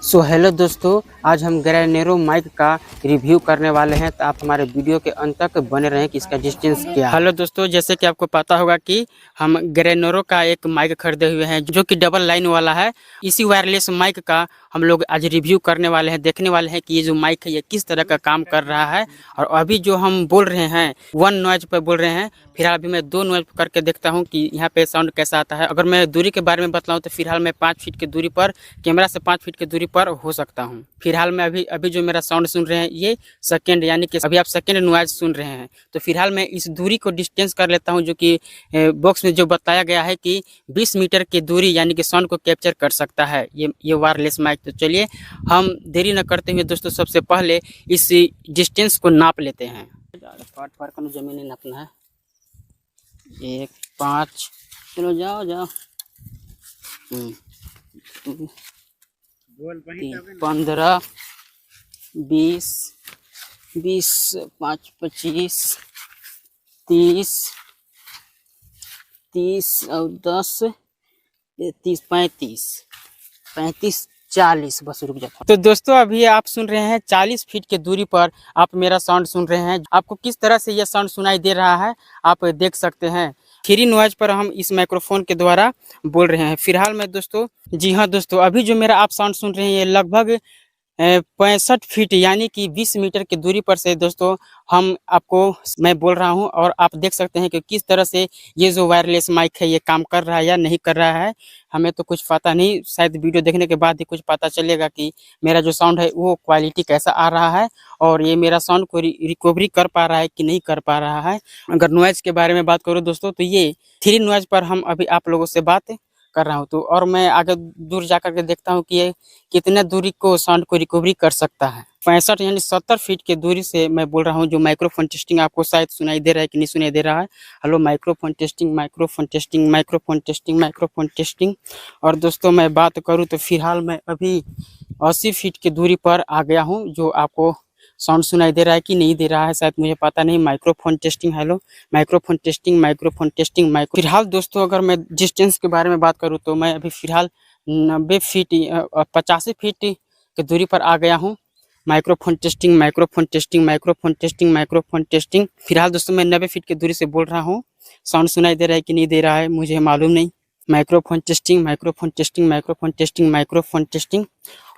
So hello दोस्तों, आज हम ग्रेनेरो माइक का रिव्यू करने वाले हैं। तो आप हमारे वीडियो के अंत तक बने रहें कि इसका डिस्टेंस क्या है। हेलो दोस्तों, जैसे कि आपको पता होगा कि हम ग्रेनेरो का एक माइक खरीदे हुए हैं जो कि डबल लाइन वाला है। इसी वायरलेस माइक का हम लोग आज रिव्यू करने वाले हैं, देखने वाले हैं कि ये जो माइक है ये किस तरह का काम कर रहा है। और अभी जो हम बोल रहे हैं 1 नॉइज पर बोल रहे हैं। फिलहाल अभी मैं 2 नॉइज करके देखता हूँ कि यहाँ पे साउंड कैसा आता है। अगर मैं दूरी के बारे में बतलाऊँ तो फिलहाल मैं 5 फीट की दूरी पर, कैमरा से 5 फीट की दूरी पर हो सकता हूँ। फिलहाल मैं अभी जो मेरा साउंड सुन रहे हैं ये सेकेंड, यानी कि अभी आप सेकेंड नॉइज सुन रहे हैं। तो फिलहाल मैं इस दूरी को डिस्टेंस कर लेता हूँ, जो कि बॉक्स में जो बताया गया है कि 20 मीटर की दूरी यानी कि साउंड को कैप्चर कर सकता है ये वायरलेस माइक। तो चलिए हम देरी न करते हुए दोस्तों सबसे पहले इस डिस्टेंस को नाप लेते हैं। पार्ट का जमीन नापना है। 1 5, चलो जाओ 15 20 20 5 25 30 30 और 10 30 35 35 40, बस रुक जाता। तो दोस्तों अभी आप सुन रहे हैं 40 फीट के दूरी पर आप मेरा साउंड सुन रहे हैं। आपको किस तरह से यह साउंड सुनाई दे रहा है आप देख सकते हैं। 3 नॉइज पर हम इस माइक्रोफोन के द्वारा बोल रहे हैं। फिलहाल में दोस्तों, जी हाँ दोस्तों, अभी जो मेरा आप साउंड सुन रहे हैं ये लगभग 65 फीट यानी कि 20 मीटर की दूरी पर से दोस्तों हम आपको मैं बोल रहा हूं। और आप देख सकते हैं कि किस तरह से ये जो वायरलेस माइक है ये काम कर रहा है या नहीं कर रहा है। हमें तो कुछ पता नहीं, शायद वीडियो देखने के बाद ही कुछ पता चलेगा कि मेरा जो साउंड है वो क्वालिटी कैसा आ रहा है और ये मेरा साउंड को रिकवरी कर पा रहा है कि नहीं कर पा रहा है। अगर नॉइज के बारे में बात करूँ दोस्तों तो ये 3 नॉइज पर हम अभी आप लोगों से बात कर रहा हूँ। तो और मैं आगे दूर जाकर के देखता हूँ कि ये कितने दूरी को साउंड को रिकवरी कर सकता है। 65 यानी 70 फीट की दूरी से मैं बोल रहा हूँ। जो माइक्रोफोन टेस्टिंग आपको शायद सुनाई दे रहा है कि नहीं सुनाई दे रहा है। Hello microphone testing, microphone testing, microphone testing, microphone testing. और दोस्तों मैं बात करूँ तो फिलहाल मैं अभी 80 फीट की दूरी पर आ गया हूँ। जो आपको साउंड सुनाई दे रहा है कि नहीं दे रहा है शायद मुझे पता नहीं। Microphone testing, hello microphone testing, microphone testing. फिलहाल दोस्तों अगर मैं डिस्टेंस के बारे में बात करूँ तो मैं अभी फिलहाल 90 फीट 85 फीट की दूरी पर आ गया हूँ। Microphone testing, microphone testing, microphone testing, microphone testing. फिलहाल दोस्तों मैं 90 फीट की दूरी से बोल रहा हूँ। साउंड सुनाई दे रहा है कि नहीं दे रहा है मुझे मालूम नहीं। Microphone testing, microphone testing, microphone testing, microphone testing.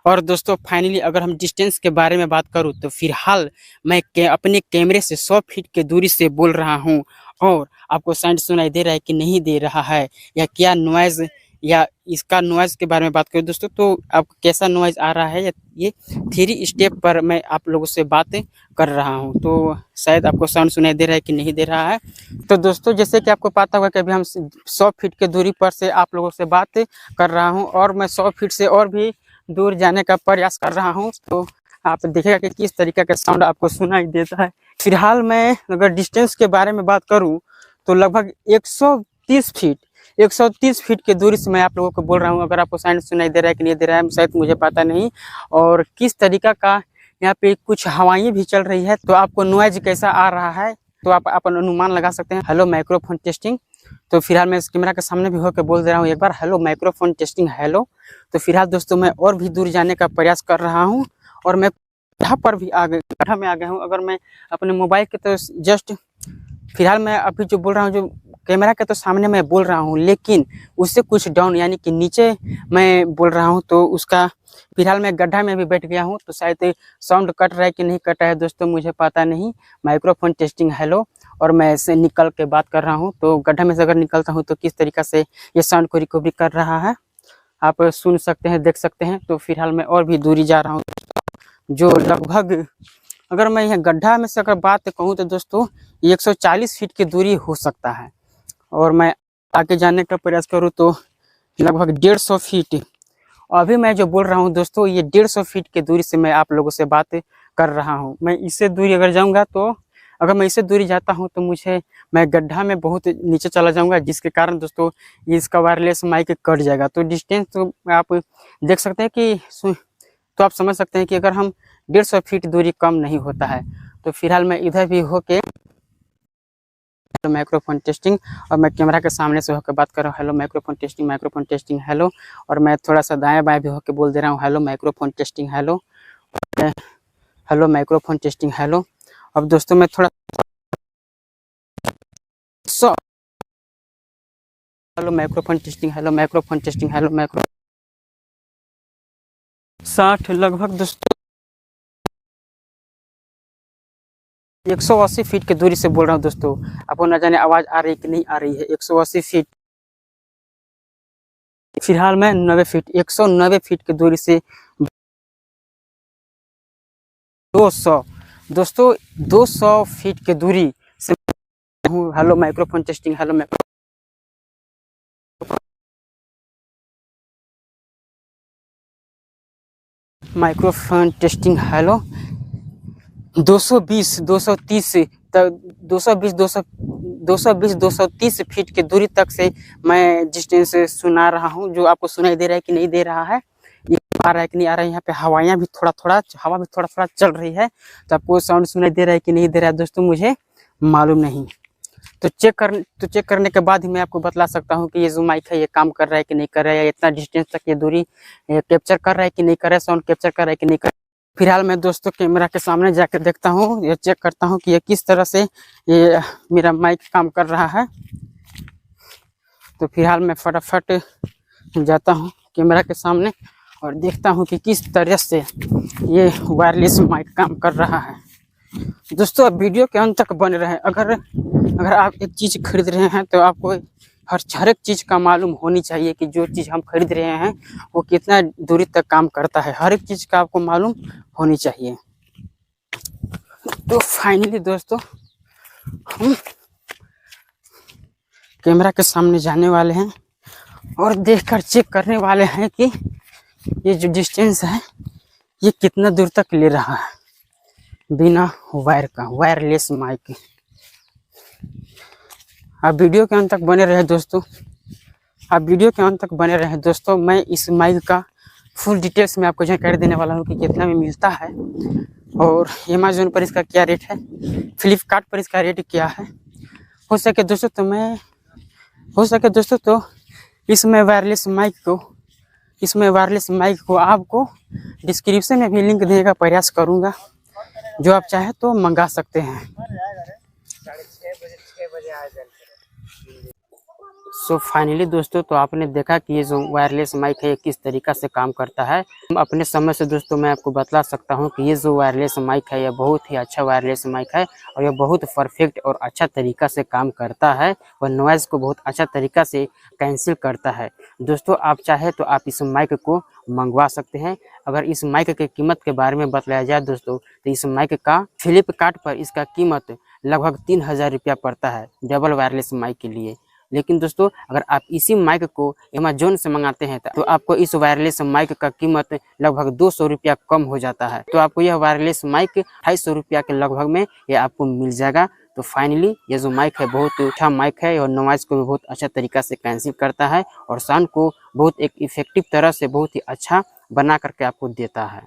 और दोस्तों फाइनली अगर हम डिस्टेंस के बारे में बात करूं तो फिलहाल मैं अपने कैमरे से 100 फीट की दूरी से बोल रहा हूं। और आपको साउंड सुनाई दे रहा है कि नहीं दे रहा है, या क्या नॉइज, या इसका नॉइज के बारे में बात करूं दोस्तों तो आपको कैसा नॉइज आ रहा है। ये 3 स्टेप पर मैं आप लोगों से बात कर रहा हूं। तो शायद आपको साउंड सुनाई दे रहा है कि नहीं दे रहा है। तो दोस्तों जैसे कि आपको पता होगा कि अभी हम 100 फीट की दूरी पर से आप लोगों से बात कर रहा हूँ और मैं 100 फीट से और भी दूर जाने का प्रयास कर रहा हूं। तो आप देखिएगा कि किस तरीके का साउंड आपको सुनाई देता है। फिलहाल मैं अगर डिस्टेंस के बारे में बात करूं तो लगभग 130 फीट की दूरी से मैं आप लोगों को बोल रहा हूं। अगर आपको साउंड सुनाई दे रहा है कि नहीं दे रहा है शायद मुझे पता नहीं। और किस तरीका का यहाँ पे कुछ हवाएं भी चल रही है तो आपको नॉइज कैसा आ रहा है तो आप अपन अनुमान लगा सकते हैं। Hello microphone testing. तो फिलहाल मैं इस कैमरा के सामने भी होकर बोल दे रहा हूँ एक बार, हेलो माइक्रोफोन टेस्टिंग, हेलो। तो फिलहाल दोस्तों मैं और भी दूर जाने का प्रयास कर रहा हूँ और मैं गड्ढा पर भी गड्ढा में आ गया हूँ। अगर मैं अपने मोबाइल के तो जस्ट फिलहाल मैं अभी जो बोल रहा हूँ जो कैमरा के तो सामने मैं बोल रहा हूँ, लेकिन उससे कुछ डाउन यानी कि नीचे मैं बोल रहा हूँ। तो उसका फिलहाल मैं गड्ढा में भी बैठ गया हूँ। तो शायद साउंड कट रहा है कि नहीं कट रहा है दोस्तों मुझे पता नहीं। Microphone testing, hello. और मैं ऐसे निकल के बात कर रहा हूँ। तो गड्ढा में से अगर निकलता हूँ तो किस तरीका से ये साउंड को रिकवरी कर रहा है आप सुन सकते हैं, देख सकते हैं। तो फिलहाल मैं और भी दूरी जा रहा हूँ जो लगभग, अगर मैं यह गड्ढा में से अगर बात कहूँ तो दोस्तों 140 फीट की दूरी हो सकता है। और मैं आगे जाने का प्रयास करूँ तो लगभग 150 फीट। अभी मैं जो बोल रहा हूँ दोस्तों ये 150 फीट की दूरी से मैं आप लोगों से बात कर रहा हूँ। मैं इससे दूरी अगर जाऊँगा तो अगर मैं इससे दूरी जाता हूँ तो मैं गड्ढा में बहुत नीचे चला जाऊँगा, जिसके कारण दोस्तों इसका वायरलेस माइक कट जाएगा। तो डिस्टेंस तो आप देख सकते हैं कि तो आप समझ सकते हैं कि अगर हम 150 फीट दूरी कम नहीं होता है। तो फिलहाल मैं इधर भी होके माइक्रोफोन टेस्टिंग। और मैं कैमरा के सामने से होकर बात कर रहा हूँ, हेलो माइक्रोफोन टेस्टिंग हेलो। और मैं थोड़ा सा दाएं बाएं भी होकर बोल दे रहा हूँ, hello microphone testing hello, hello microphone testing hello. अब दोस्तों मैं थोड़ा hello microphone testing hello, microphone testing hello, 60 लगभग दोस्तों 180 फीट की दूरी से बोल रहा हूँ दोस्तों। आपको न जाने आवाज़ आ रही है कि नहीं आ रही है। 180 फीट, फिलहाल मैं 90 फीट 190 फीट की दूरी से 200 दोस्तों 200 फीट की दूरी से हूँ। Hello microphone testing hello, microphone testing hello. 220 230 तक 220 230 फीट की दूरी तक से मैं डिस्टेंस सुना रहा हूँ। जो आपको सुनाई दे रहा है कि नहीं दे रहा है, ये आ रहा है कि नहीं आ रहा है। यहाँ पे हवाएं भी हवा भी थोड़ा थोड़ा चल रही है, तो आपको साउंड सुनाई दे रहा है कि नहीं दे रहा है दोस्तों, मुझे मालूम नहीं। तो चेक करने के बाद ही मैं आपको बतला सकता हूँ कि ये जो माइक है ये काम कर रहा है कि नहीं कर रहा है, या इतना डिस्टेंस तक ये दूरी कैप्चर कर रहा है कि नहीं कर रहा है, साउंड कैप्चर कर रहा है कि नहीं कर। फिलहाल मैं दोस्तों कैमरा के सामने जाकर देखता हूँ, ये चेक करता हूँ कि ये किस तरह से ये मेरा माइक काम कर रहा है। तो फिलहाल मैं फटाफट जाता हूँ कैमरा के सामने और देखता हूँ कि किस तरह से ये वायरलेस माइक काम कर रहा है। दोस्तों अब वीडियो के अंत तक बने रहें। अगर आप एक चीज़ खरीद रहे हैं तो आपको हर एक चीज़ का मालूम होनी चाहिए कि जो चीज़ हम खरीद रहे हैं वो कितना दूरी तक काम करता है। हर एक चीज़ का आपको मालूम होनी चाहिए। तो फाइनली दोस्तों हम कैमरा के सामने जाने वाले हैं और देखकर चेक करने वाले हैं कि ये जो डिस्टेंस है ये कितना दूर तक ले रहा है बिना वायर का, वायरलेस माइक। आप वीडियो के अंत तक बने रहे दोस्तों, आप वीडियो के अंत तक बने रहे दोस्तों। मैं इस माइक का फुल डिटेल्स में आपको जानकारी देने वाला हूँ कि कितना में मिलता है और अमेज़न पर इसका क्या रेट है, फ्लिपकार्ट पर इसका रेट क्या है। हो सके दोस्तों तो इसमें वायरलेस माइक को आपको डिस्क्रिप्शन में भी लिंक देने का प्रयास करूँगा, जो आप चाहे तो मंगा सकते हैं। सो फाइनली दोस्तों तो आपने देखा कि ये जो वायरलेस माइक है किस तरीक़ा से काम करता है। अपने समय से दोस्तों मैं आपको बतला सकता हूँ कि ये जो वायरलेस माइक है ये बहुत ही अच्छा वायरलेस माइक है और ये बहुत परफेक्ट और अच्छा तरीक़ा से काम करता है और नॉइज़ को बहुत अच्छा तरीक़ा से कैंसिल करता है। दोस्तों आप चाहे तो आप इस माइक को मंगवा सकते हैं। अगर इस माइक की कीमत के बारे में बतलाया जाए दोस्तों तो इस माइक का फ्लिपकार्ट पर इसका कीमत लगभग 3000 रुपया पड़ता है डबल वायरलेस माइक के लिए। लेकिन दोस्तों अगर आप इसी माइक को अमेज़न से मंगाते हैं तो आपको इस वायरलेस माइक का कीमत लगभग 200 रुपया कम हो जाता है। तो आपको यह वायरलेस माइक 250 रुपया के लगभग में ये आपको मिल जाएगा। तो फाइनली ये जो माइक है बहुत अच्छा माइक है और नॉइज़ को भी बहुत अच्छा तरीक़ा से कैंसिल करता है और साउंड को बहुत एक इफेक्टिव तरह से बहुत ही अच्छा बना करके आपको देता है।